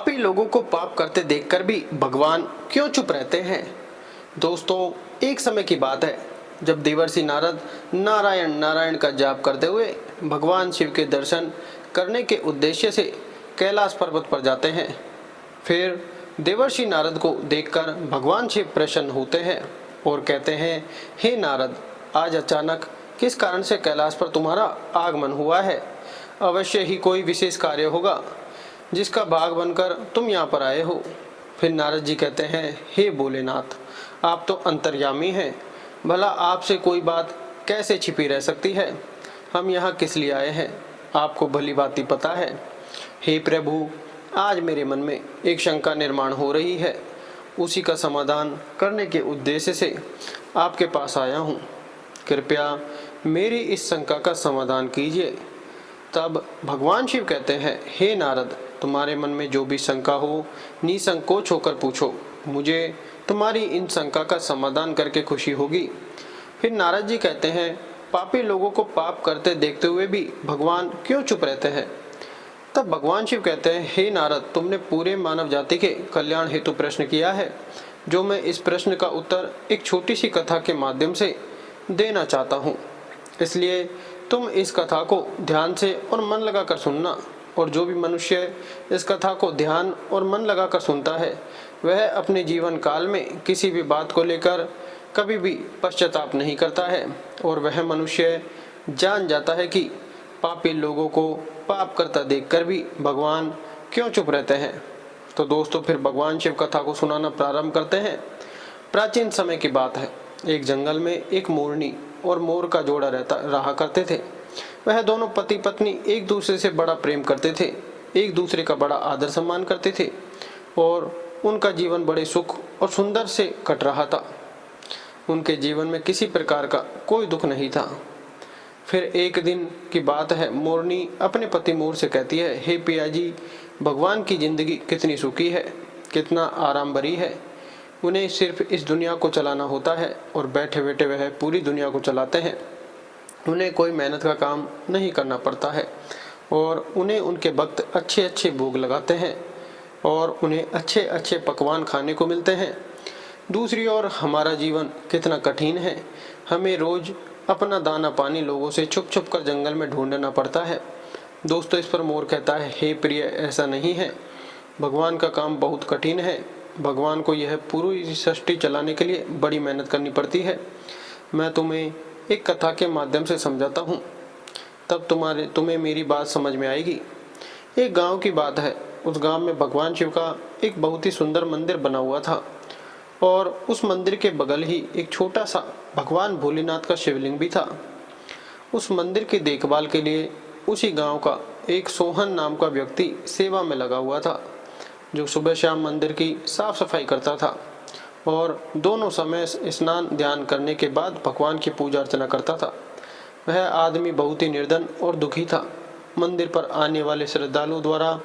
पापी लोगों को पाप करते देखकर भी भगवान क्यों चुप रहते हैं। दोस्तों, एक समय की बात है जब देवर्षि नारद नारायण नारायण का जाप करते हुए भगवान शिव के दर्शन करने के उद्देश्य से कैलाश पर्वत पर जाते हैं। फिर देवर्षि नारद को देखकर भगवान शिव प्रसन्न होते हैं और कहते हैं, हे नारद, आज अचानक किस कारण से कैलाश पर तुम्हारा आगमन हुआ है। अवश्य ही कोई विशेष कार्य होगा जिसका भाग बनकर तुम यहाँ पर आए हो। फिर नारद जी कहते हैं, हे भोलेनाथ, आप तो अंतर्यामी हैं, भला आपसे कोई बात कैसे छिपी रह सकती है। हम यहाँ किस लिए आए हैं आपको भली भांति पता है। हे प्रभु, आज मेरे मन में एक शंका निर्माण हो रही है, उसी का समाधान करने के उद्देश्य से आपके पास आया हूँ। कृपया मेरी इस शंका का समाधान कीजिए। तब भगवान शिव कहते हैं, हे नारद, तुम्हारे मन में जो भी शंका हो निसंकोच होकर पूछो, मुझे तुम्हारी इन शंका का समाधान करके खुशी होगी। फिर नारद जी कहते हैं, पापी लोगों को पाप करते देखते हुए भी भगवान क्यों चुप रहते हैं। तब भगवान शिव कहते हैं, हे नारद, तुमने पूरे मानव जाति के कल्याण हेतु प्रश्न किया है, जो मैं इस प्रश्न का उत्तर एक छोटी सी कथा के माध्यम से देना चाहता हूँ। इसलिए तुम इस कथा को ध्यान से और मन लगाकर सुनना, और जो भी मनुष्य इस कथा को ध्यान और मन लगाकर सुनता है वह अपने जीवन काल में किसी भी बात को लेकर कभी भी पश्चाताप नहीं करता है, और वह मनुष्य जान जाता है कि पापी लोगों को पाप करता देखकर भी भगवान क्यों चुप रहते हैं। तो दोस्तों, फिर भगवान शिव कथा को सुनाना प्रारंभ करते हैं। प्राचीन समय की बात है, एक जंगल में एक मोरनी और मोर का जोड़ा रहा करते थे। वह दोनों पति पत्नी एक दूसरे से बड़ा प्रेम करते थे, एक दूसरे का बड़ा आदर सम्मान करते थे, और उनका जीवन बड़े सुख और सुंदर से कट रहा था। उनके जीवन में किसी प्रकार का कोई दुख नहीं था। फिर एक दिन की बात है, मोरनी अपने पति मोर से कहती है, हे पिया जी, भगवान की जिंदगी कितनी सुखी है, कितना आराम भरी है। उन्हें सिर्फ इस दुनिया को चलाना होता है और बैठे बैठे वह पूरी दुनिया को चलाते हैं। उन्हें कोई मेहनत का काम नहीं करना पड़ता है, और उन्हें उनके भक्त अच्छे अच्छे भोग लगाते हैं और उन्हें अच्छे अच्छे पकवान खाने को मिलते हैं। दूसरी ओर हमारा जीवन कितना कठिन है, हमें रोज अपना दाना पानी लोगों से छुप छुप कर जंगल में ढूंढना पड़ता है। दोस्तों, इस पर मोर कहता है, हे प्रिय, ऐसा नहीं है, भगवान का काम बहुत कठिन है। भगवान को यह पूरी सृष्टि चलाने के लिए बड़ी मेहनत करनी पड़ती है। मैं तुम्हें एक कथा के माध्यम से समझाता हूँ, तब तुम्हें मेरी बात समझ में आएगी। एक गांव की बात है। उस गांव में भगवान शिव का एक बहुत ही सुंदर मंदिर बना हुआ था, और उस मंदिर के बगल ही एक छोटा सा भगवान भोलेनाथ का शिवलिंग भी था। उस मंदिर की देखभाल के लिए उसी गांव का एक सोहन नाम का व्यक्ति सेवा में लगा हुआ था, जो सुबह शाम मंदिर की साफ सफाई करता था और दोनों समय स्नान ध्यान करने के बाद भगवान की पूजा अर्चना करता था। वह आदमी बहुत ही निर्धन और दुखी था। मंदिर पर आने वाले श्रद्धालुओं द्वारा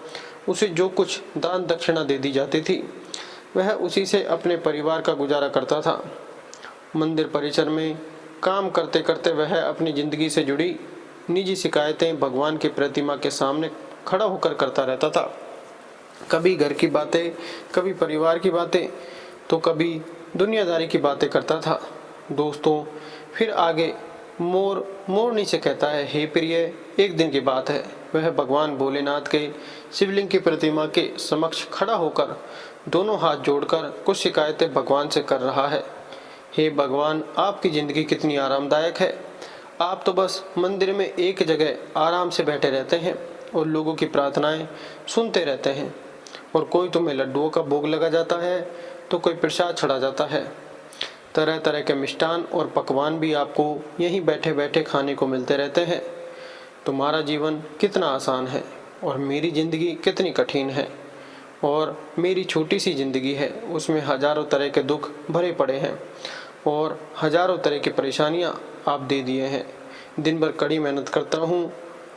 उसे जो कुछ दान दक्षिणा दे दी जाती थी, वह उसी से अपने परिवार का गुजारा करता था। मंदिर परिसर में काम करते करते वह अपनी जिंदगी से जुड़ी निजी शिकायतें भगवान की प्रतिमा के सामने खड़ा होकर करता रहता था। कभी घर की बातें, कभी परिवार की बातें, तो कभी दुनियादारी की बातें करता था। दोस्तों, फिर आगे मोरनी से कहता है, हे प्रिय, एक दिन की बात है, वह भगवान भोलेनाथ के शिवलिंग की प्रतिमा के समक्ष खड़ा होकर दोनों हाथ जोड़कर कुछ शिकायतें भगवान से कर रहा है। हे भगवान, आपकी ज़िंदगी कितनी आरामदायक है। आप तो बस मंदिर में एक जगह आराम से बैठे रहते हैं और लोगों की प्रार्थनाएं सुनते रहते हैं, और कोई तुम्हें लड्डुओं का भोग लगा जाता है तो कोई प्रसाद चढ़ा जाता है। तरह तरह के मिष्ठान और पकवान भी आपको यहीं बैठे बैठे खाने को मिलते रहते हैं। तुम्हारा जीवन कितना आसान है और मेरी ज़िंदगी कितनी कठिन है, और मेरी छोटी सी ज़िंदगी है, उसमें हजारों तरह के दुख भरे पड़े हैं और हजारों तरह की परेशानियां आप दे दिए हैं। दिन भर कड़ी मेहनत करता हूं,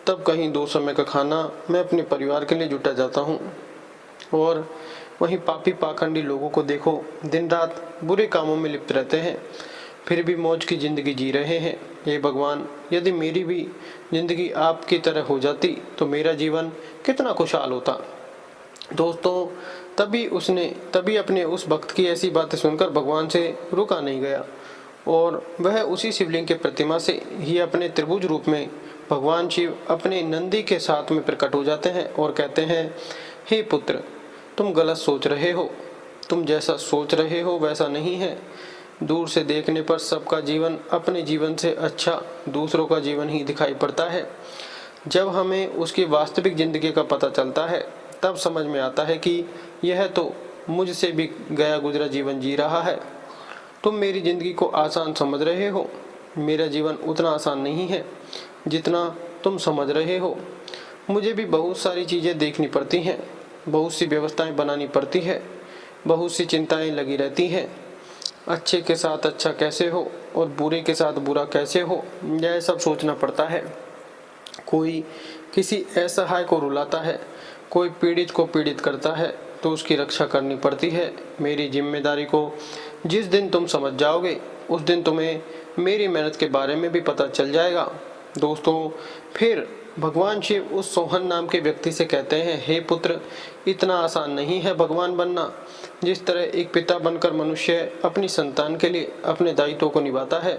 तब कहीं 2 समय का खाना मैं अपने परिवार के लिए जुटा जाता हूं, और वहीं पापी पाखंडी लोगों को देखो, दिन रात बुरे कामों में लिप्त रहते हैं, फिर भी मौज की ज़िंदगी जी रहे हैं। हे भगवान, यदि मेरी भी ज़िंदगी आपकी तरह हो जाती तो मेरा जीवन कितना खुशहाल होता। दोस्तों तभी अपने उस भक्त की ऐसी बातें सुनकर भगवान से रुका नहीं गया और वह उसी शिवलिंग के प्रतिमा से ही अपने त्रिभुज रूप में भगवान शिव अपने नंदी के साथ में प्रकट हो जाते हैं और कहते हैं, हे पुत्र, तुम गलत सोच रहे हो। तुम जैसा सोच रहे हो वैसा नहीं है। दूर से देखने पर सबका जीवन अपने जीवन से अच्छा दूसरों का जीवन ही दिखाई पड़ता है। जब हमें उसकी वास्तविक जिंदगी का पता चलता है तब समझ में आता है कि यह तो मुझसे भी गया गुजरा जीवन जी रहा है। तुम मेरी जिंदगी को आसान समझ रहे हो। मेरा जीवन उतना आसान नहीं है जितना तुम समझ रहे हो। मुझे भी बहुत सारी चीज़ें देखनी पड़ती हैं, बहुत सी व्यवस्थाएं बनानी पड़ती है, बहुत सी चिंताएं लगी रहती हैं। अच्छे के साथ अच्छा कैसे हो और बुरे के साथ बुरा कैसे हो, यह सब सोचना पड़ता है। कोई किसी असहाय को रुलाता है, कोई पीड़ित को पीड़ित करता है तो उसकी रक्षा करनी पड़ती है। मेरी जिम्मेदारी को जिस दिन तुम समझ जाओगे उस दिन तुम्हें मेरी मेहनत के बारे में भी पता चल जाएगा। दोस्तों, फिर भगवान शिव उस सोहन नाम के व्यक्ति से कहते हैं, हे पुत्र, इतना आसान नहीं है भगवान बनना। जिस तरह एक पिता बनकर मनुष्य अपनी संतान के लिए अपने दायित्वों को निभाता है,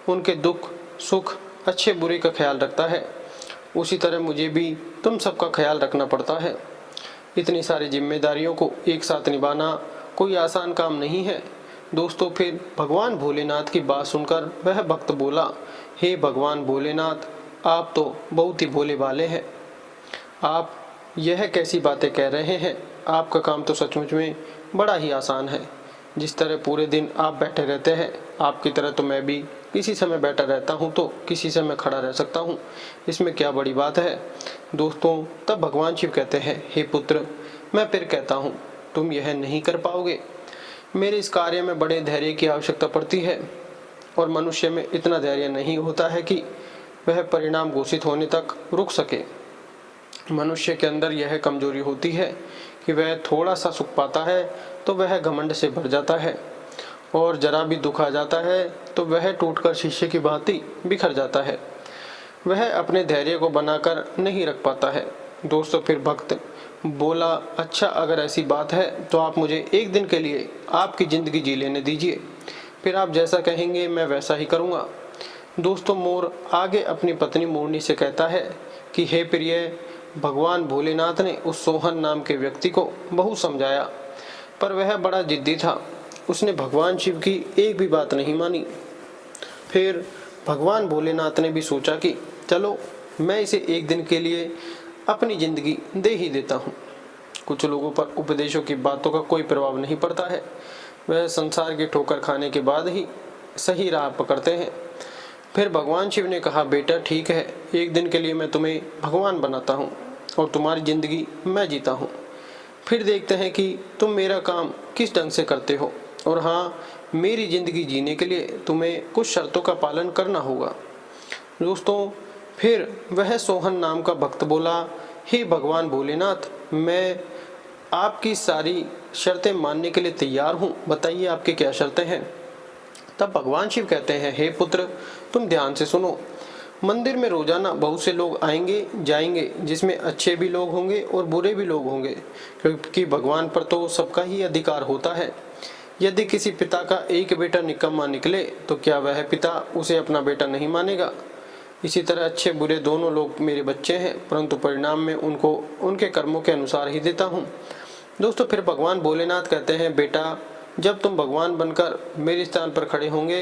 उनके दुख सुख अच्छे बुरे का ख्याल रखता है, उसी तरह मुझे भी तुम सबका ख्याल रखना पड़ता है। इतनी सारी जिम्मेदारियों को एक साथ निभाना कोई आसान काम नहीं है। दोस्तों, फिर भगवान भोलेनाथ की बात सुनकर वह भक्त बोला, हे भगवान भोलेनाथ, आप तो बहुत ही भोले भाले हैं। आप यह कैसी बातें कह रहे हैं? आपका काम तो सचमुच में बड़ा ही आसान है। जिस तरह पूरे दिन आप बैठे रहते हैं, आपकी तरह तो मैं भी किसी समय बैठा रहता हूँ तो किसी समय खड़ा रह सकता हूँ। इसमें क्या बड़ी बात है? दोस्तों, तब भगवान शिव कहते हैं, हे पुत्र, मैं फिर कहता हूँ, तुम यह नहीं कर पाओगे। मेरे इस कार्य में बड़े धैर्य की आवश्यकता पड़ती है और मनुष्य में इतना धैर्य नहीं होता है कि वह परिणाम घोषित होने तक रुक सके। मनुष्य के अंदर यह कमजोरी होती है कि वह थोड़ा सा सुख पाता है तो वह घमंड से भर जाता है और जरा भी दुख आ जाता है तो वह टूटकर शीशे की भांति बिखर जाता है। वह अपने धैर्य को बनाकर नहीं रख पाता है। दोस्तों, फिर भक्त बोला, अच्छा, अगर ऐसी बात है तो आप मुझे एक दिन के लिए आपकी ज़िंदगी जी लेने दीजिए, फिर आप जैसा कहेंगे मैं वैसा ही करूँगा। दोस्तों, मोर आगे अपनी पत्नी मोरनी से कहता है कि हे प्रिय, भगवान भोलेनाथ ने उस सोहन नाम के व्यक्ति को बहुत समझाया, पर वह बड़ा जिद्दी था। उसने भगवान शिव की एक भी बात नहीं मानी। फिर भगवान भोलेनाथ ने भी सोचा कि चलो, मैं इसे एक दिन के लिए अपनी ज़िंदगी दे ही देता हूँ। कुछ लोगों पर उपदेशों की बातों का कोई प्रभाव नहीं पड़ता है। वह संसार की ठोकर खाने के बाद ही सही राह पकड़ते हैं। फिर भगवान शिव ने कहा, बेटा ठीक है, एक दिन के लिए मैं तुम्हें भगवान बनाता हूँ और तुम्हारी ज़िंदगी मैं जीता हूँ। फिर देखते हैं कि तुम मेरा काम किस ढंग से करते हो। और हाँ, मेरी ज़िंदगी जीने के लिए तुम्हें कुछ शर्तों का पालन करना होगा। दोस्तों, फिर वह सोहन नाम का भक्त बोला, हे भगवान भोलेनाथ, मैं आपकी सारी शर्तें मानने के लिए तैयार हूँ। बताइए आपकी क्या शर्तें हैं? तब भगवान शिव कहते हैं, हे पुत्र, तुम ध्यान से सुनो। मंदिर में रोजाना बहुत से लोग आएंगे जाएंगे, जिसमें अच्छे भी लोग होंगे और बुरे भी लोग होंगे, क्योंकि भगवान पर तो सबका ही अधिकार होता है। यदि किसी पिता का एक बेटा निकम्मा निकले तो क्या वह पिता उसे अपना बेटा नहीं मानेगा? इसी तरह अच्छे बुरे दोनों लोग मेरे बच्चे हैं, परंतु परिणाम में उनको उनके कर्मों के अनुसार ही देता हूँ। दोस्तों, फिर भगवान भोलेनाथ कहते हैं, बेटा, जब तुम भगवान बनकर मेरे स्थान पर खड़े होंगे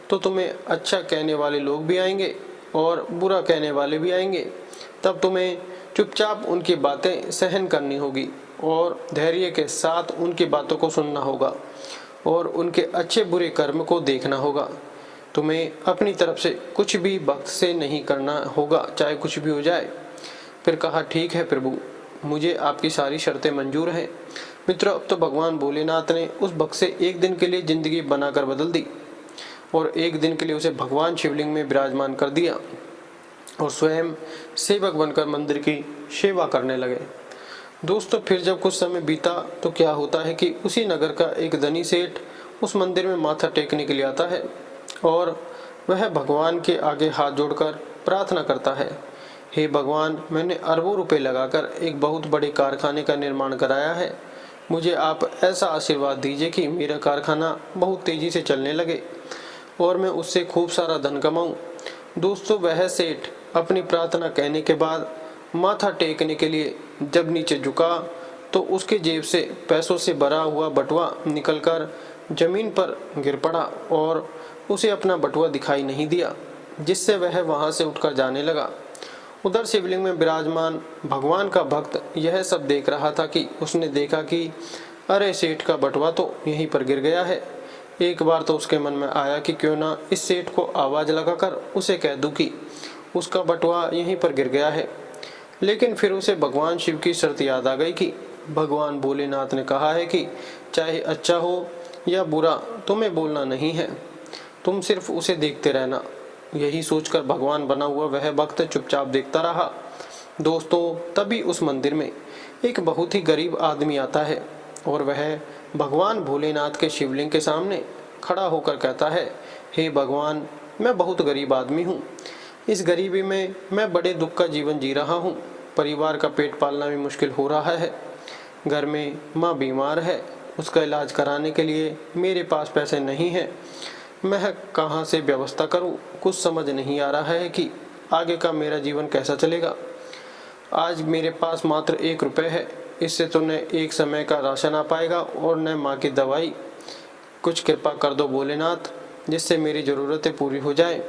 तो तुम्हें अच्छा कहने वाले लोग भी आएंगे और बुरा कहने वाले भी आएंगे। तब तुम्हें चुपचाप उनकी बातें सहन करनी होगी और धैर्य के साथ उनकी बातों को सुनना होगा और उनके अच्छे बुरे कर्म को देखना होगा। तुम्हें अपनी तरफ से कुछ भी भक्त से नहीं करना होगा, चाहे कुछ भी हो जाए। फिर कहा, ठीक है प्रभु, मुझे आपकी सारी शर्तें मंजूर हैं। मित्रों, अब तो भगवान भोलेनाथ ने उस भक्त से एक दिन के लिए जिंदगी बनाकर बदल दी और एक दिन के लिए उसे भगवान शिवलिंग में विराजमान कर दिया और स्वयं सेवक बनकर मंदिर की सेवा करने लगे। दोस्तों, फिर जब कुछ समय बीता तो क्या होता है कि उसी नगर का एक धनी सेठ उस मंदिर में माथा टेकने के लिए आता है और वह भगवान के आगे हाथ जोड़कर प्रार्थना करता है, हे भगवान, मैंने अरबों रुपए लगाकर एक बहुत बड़े कारखाने का निर्माण कराया है। मुझे आप ऐसा आशीर्वाद दीजिए कि मेरा कारखाना बहुत तेज़ी से चलने लगे और मैं उससे खूब सारा धन कमाऊं। दोस्तों, वह सेठ अपनी प्रार्थना कहने के बाद माथा टेकने के लिए जब नीचे झुका तो उसके जेब से पैसों से भरा हुआ बटुआ निकलकर जमीन पर गिर पड़ा और उसे अपना बटुआ दिखाई नहीं दिया, जिससे वह वहां से उठकर जाने लगा। उधर शिवलिंग में विराजमान भगवान का भक्त यह सब देख रहा था कि उसने देखा कि अरे, सेठ का बटुआ तो यहीं पर गिर गया है। एक बार तो उसके मन में आया कि क्यों ना इस सेठ को आवाज़ लगाकर उसे कह दूं कि उसका बटुआ यहीं पर गिर गया है। लेकिन फिर उसे भगवान शिव की शर्त याद आ गई कि भगवान भोलेनाथ ने कहा है कि चाहे अच्छा हो या बुरा तुम्हें बोलना नहीं है, तुम सिर्फ उसे देखते रहना। यही सोचकर भगवान बना हुआ वह भक्त चुपचाप देखता रहा। दोस्तों, तभी उस मंदिर में एक बहुत ही गरीब आदमी आता है और वह भगवान भोलेनाथ के शिवलिंग के सामने खड़ा होकर कहता है, हे भगवान, मैं बहुत गरीब आदमी हूँ। इस गरीबी में मैं बड़े दुख का जीवन जी रहा हूँ। परिवार का पेट पालना भी मुश्किल हो रहा है। घर में माँ बीमार है, उसका इलाज कराने के लिए मेरे पास पैसे नहीं हैं। मैं कहाँ से व्यवस्था करूँ, कुछ समझ नहीं आ रहा है कि आगे का मेरा जीवन कैसा चलेगा। आज मेरे पास मात्र 1 रुपये है, इससे तो न एक समय का राशन आ पाएगा और न माँ की दवाई। कुछ कृपा कर दो भोलेनाथ, जिससे मेरी ज़रूरतें पूरी हो जाए।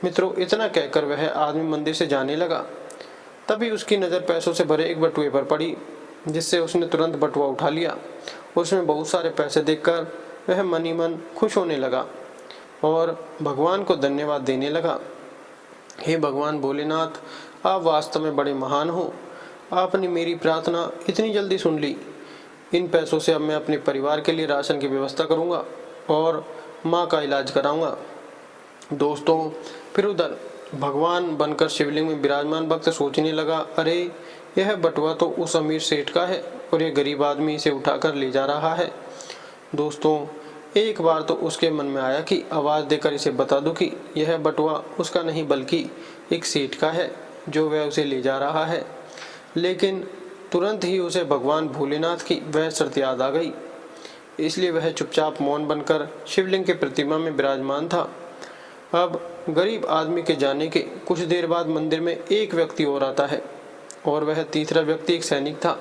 मित्रों, इतना कहकर वह आदमी मंदिर से जाने लगा। तभी उसकी नज़र पैसों से भरे एक बटुए पर पड़ी, जिससे उसने तुरंत बटुआ उठा लिया। उसमें बहुत सारे पैसे देखकर वह मन ही मन खुश होने लगा और भगवान को धन्यवाद देने लगा। हे भगवान भोलेनाथ, आप वास्तव में बड़े महान हो। आपने मेरी प्रार्थना इतनी जल्दी सुन ली। इन पैसों से अब मैं अपने परिवार के लिए राशन की व्यवस्था करूंगा और माँ का इलाज कराऊंगा। दोस्तों, फिर उधर भगवान बनकर शिवलिंग में विराजमान भक्त सोचने लगा, अरे, यह बटुआ तो उस अमीर सेठ का है और यह गरीब आदमी इसे उठाकर ले जा रहा है। दोस्तों, एक बार तो उसके मन में आया कि आवाज़ देकर इसे बता दूं कि यह बटुआ उसका नहीं बल्कि एक सेठ का है जो वह उसे ले जा रहा है। लेकिन तुरंत ही उसे भगवान भोलेनाथ की वह शर्त याद आ गई, इसलिए वह चुपचाप मौन बनकर शिवलिंग के प्रतिमा में विराजमान था। अब गरीब आदमी के जाने के कुछ देर बाद मंदिर में एक व्यक्ति और आता है और वह तीसरा व्यक्ति एक सैनिक था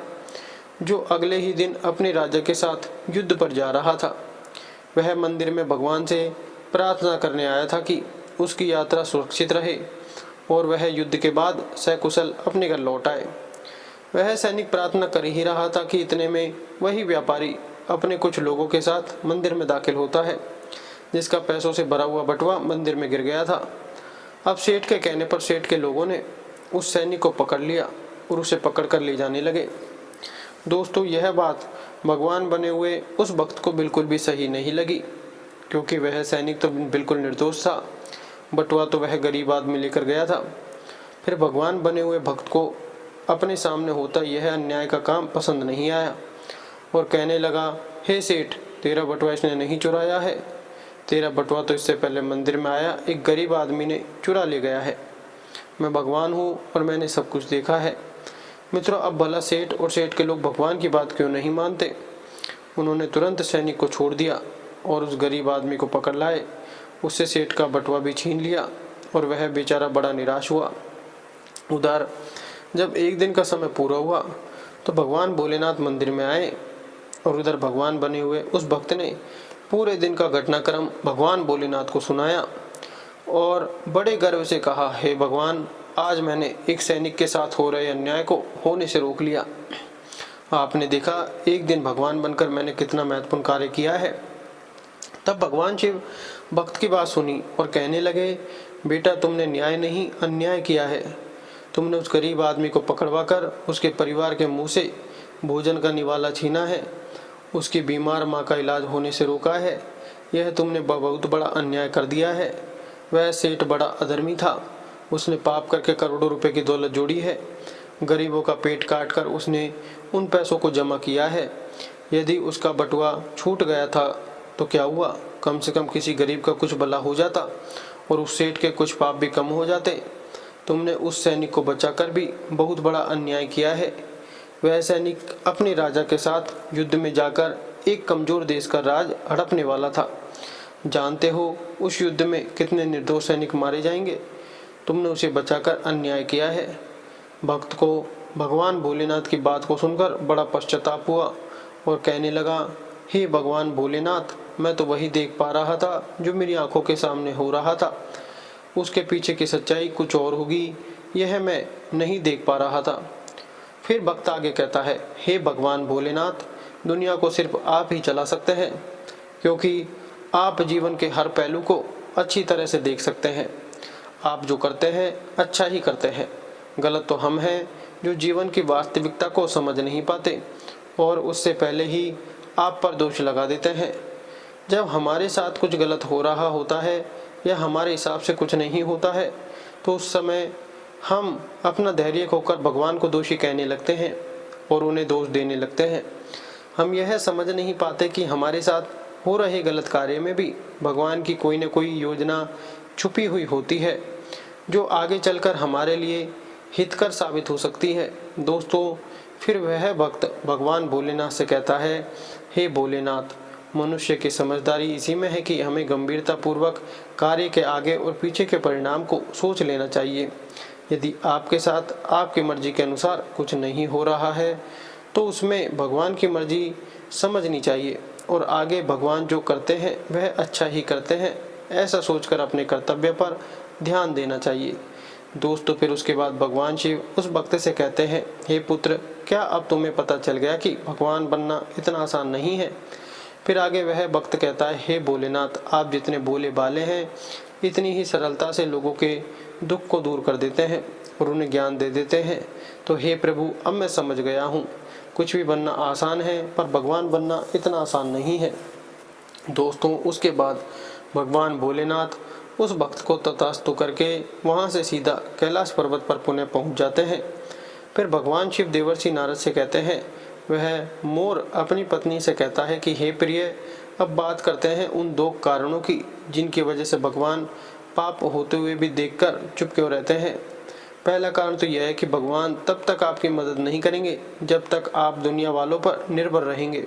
जो अगले ही दिन अपने राजा के साथ युद्ध पर जा रहा था। वह मंदिर में भगवान से प्रार्थना करने आया था कि उसकी यात्रा सुरक्षित रहे और वह युद्ध के बाद सकुशल अपने घर लौट आए। वह सैनिक प्रार्थना कर ही रहा था कि इतने में वही व्यापारी अपने कुछ लोगों के साथ मंदिर में दाखिल होता है, जिसका पैसों से भरा हुआ बटुआ मंदिर में गिर गया था। अब सेठ के कहने पर सेठ के लोगों ने उस सैनिक को पकड़ लिया और उसे पकड़कर ले जाने लगे। दोस्तों, यह बात भगवान बने हुए उस भक्त को बिल्कुल भी सही नहीं लगी, क्योंकि वह सैनिक तो बिल्कुल निर्दोष था। बटुआ तो वह गरीब आदमी लेकर गया था। फिर भगवान बने हुए भक्त को अपने सामने होता यह अन्याय का काम पसंद नहीं आया और कहने लगा, हे सेठ, तेरा बटुआ इसने नहीं चुराया है। तेरा बटुआ तो इससे पहले मंदिर में आया एक गरीब आदमी ने चुरा ले गया है। मैं भगवान हूँ और मैंने सब कुछ देखा है। मित्रों, अब भला सेठ और सेठ के लोग भगवान की बात क्यों नहीं मानते। उन्होंने तुरंत सैनिक को छोड़ दिया और उस गरीब आदमी को पकड़ लाए। उससे सेठ का बटुआ भी छीन लिया और वह बेचारा बड़ा निराश हुआ। उधर जब एक दिन का समय पूरा हुआ तो भगवान भोलेनाथ मंदिर में आए और उधर भगवान बने हुए उस भक्त ने पूरे दिन का घटनाक्रम भगवान भोलेनाथ को सुनाया और बड़े गर्व से कहा, हे भगवान, आज मैंने एक सैनिक के साथ हो रहे अन्याय को होने से रोक लिया। आपने देखा एक दिन भगवान बनकर मैंने कितना महत्वपूर्ण कार्य किया है। तब भगवान शिव भक्त की बात सुनी और कहने लगे, बेटा, तुमने न्याय नहीं अन्याय किया है। तुमने उस गरीब आदमी को पकड़वा कर उसके परिवार के मुंह से भोजन का निवाला छीना है, उसकी बीमार माँ का इलाज होने से रोका है। यह तुमने बहुत बड़ा अन्याय कर दिया है। वह सेठ बड़ा अधर्मी था, उसने पाप करके करोड़ों रुपए की दौलत जोड़ी है। गरीबों का पेट काट कर उसने उन पैसों को जमा किया है। यदि उसका बटुआ छूट गया था तो क्या हुआ, कम से कम किसी गरीब का कुछ भला हो जाता और उस सेठ के कुछ पाप भी कम हो जाते। तुमने उस सैनिक को बचाकर भी बहुत बड़ा अन्याय किया है। वह सैनिक अपने राजा के साथ युद्ध में जाकर एक कमजोर देश का राज हड़पने वाला था। जानते हो उस युद्ध में कितने निर्दोष सैनिक मारे जाएंगे। तुमने उसे बचाकर अन्याय किया है। भक्त को भगवान भोलेनाथ की बात को सुनकर बड़ा पश्चाताप हुआ और कहने लगा, हे भगवान भोलेनाथ, मैं तो वही देख पा रहा था जो मेरी आंखों के सामने हो रहा था। उसके पीछे की सच्चाई कुछ और होगी, यह मैं नहीं देख पा रहा था। फिर भक्त आगे कहता है, हे भगवान भोलेनाथ, दुनिया को सिर्फ आप ही चला सकते हैं, क्योंकि आप जीवन के हर पहलू को अच्छी तरह से देख सकते हैं। आप जो करते हैं अच्छा ही करते हैं। गलत तो हम हैं जो जीवन की वास्तविकता को समझ नहीं पाते और उससे पहले ही आप पर दोष लगा देते हैं। जब हमारे साथ कुछ गलत हो रहा होता है या हमारे हिसाब से कुछ नहीं होता है तो उस समय हम अपना धैर्य खोकर भगवान को दोषी कहने लगते हैं और उन्हें दोष देने लगते हैं। हम यह समझ नहीं पाते कि हमारे साथ हो रहे गलत कार्य में भी भगवान की कोई न कोई योजना छुपी हुई होती है जो आगे चलकर हमारे लिए हितकर साबित हो सकती है। दोस्तों, फिर वह भक्त भगवान भोलेनाथ से कहता है, हे भोलेनाथ, मनुष्य की समझदारी इसी में है कि हमें गंभीरता पूर्वक कार्य के आगे और पीछे के परिणाम को सोच लेना चाहिए। यदि आपके साथ आपकी मर्जी के अनुसार कुछ नहीं हो रहा है तो उसमें भगवान की मर्जी समझनी चाहिए और आगे भगवान जो करते हैं वह अच्छा ही करते हैं, ऐसा सोचकर अपने कर्तव्य पर ध्यान देना चाहिए। दोस्तों, फिर उसके बाद भगवान शिव उस भक्त से कहते हैं, हे पुत्र, क्या अब तुम्हें पता चल गया कि भगवान बनना इतना आसान नहीं है। फिर आगे वह भक्त कहता है, हे भोलेनाथ, आप जितने भोले भाले हैं इतनी ही सरलता से लोगों के दुख को दूर कर देते हैं और उन्हें ज्ञान दे देते हैं। तो हे प्रभु, अब मैं समझ गया हूँ, कुछ भी बनना आसान है पर भगवान बनना इतना आसान नहीं है। दोस्तों, उसके बाद भगवान भोलेनाथ उस भक्त को तथास्तु करके वहाँ से सीधा कैलाश पर्वत पर पुनः पहुँच जाते हैं। फिर भगवान शिव देवर्षि नारद से कहते हैं, वह मोर अपनी पत्नी से कहता है कि हे प्रिय, अब बात करते हैं उन दो कारणों की जिनकी वजह से भगवान पाप होते हुए भी देखकर चुप क्यों रहते हैं। पहला कारण तो यह है कि भगवान तब तक आपकी मदद नहीं करेंगे जब तक आप दुनिया वालों पर निर्भर रहेंगे।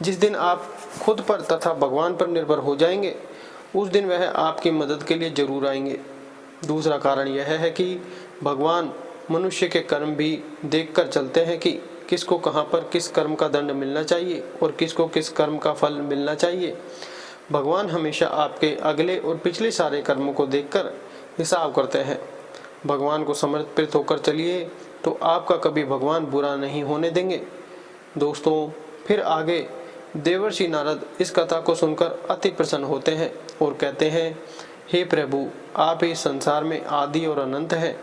जिस दिन आप खुद पर तथा भगवान पर निर्भर हो जाएंगे उस दिन वह आपकी मदद के लिए जरूर आएंगे। दूसरा कारण यह है कि भगवान मनुष्य के कर्म भी देखकर चलते हैं कि किसको कहाँ पर किस कर्म का दंड मिलना चाहिए और किसको किस कर्म का फल मिलना चाहिए। भगवान हमेशा आपके अगले और पिछले सारे कर्मों को देखकर हिसाब करते हैं। भगवान को समर्पित होकर चलिए तो आपका कभी भगवान बुरा नहीं होने देंगे। दोस्तों, फिर आगे देवर्षि नारद इस कथा को सुनकर अति प्रसन्न होते हैं और कहते हैं, हे प्रभु, आप इस संसार में आदि और अनंत हैं।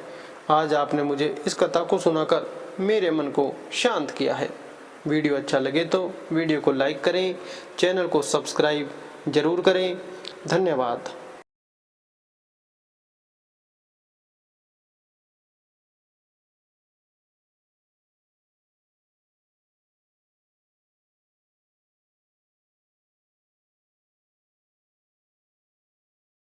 आज आपने मुझे इस कथा को सुनाकर मेरे मन को शांत किया है। वीडियो अच्छा लगे तो वीडियो को लाइक करें, चैनल को सब्सक्राइब जरूर करें। धन्यवाद।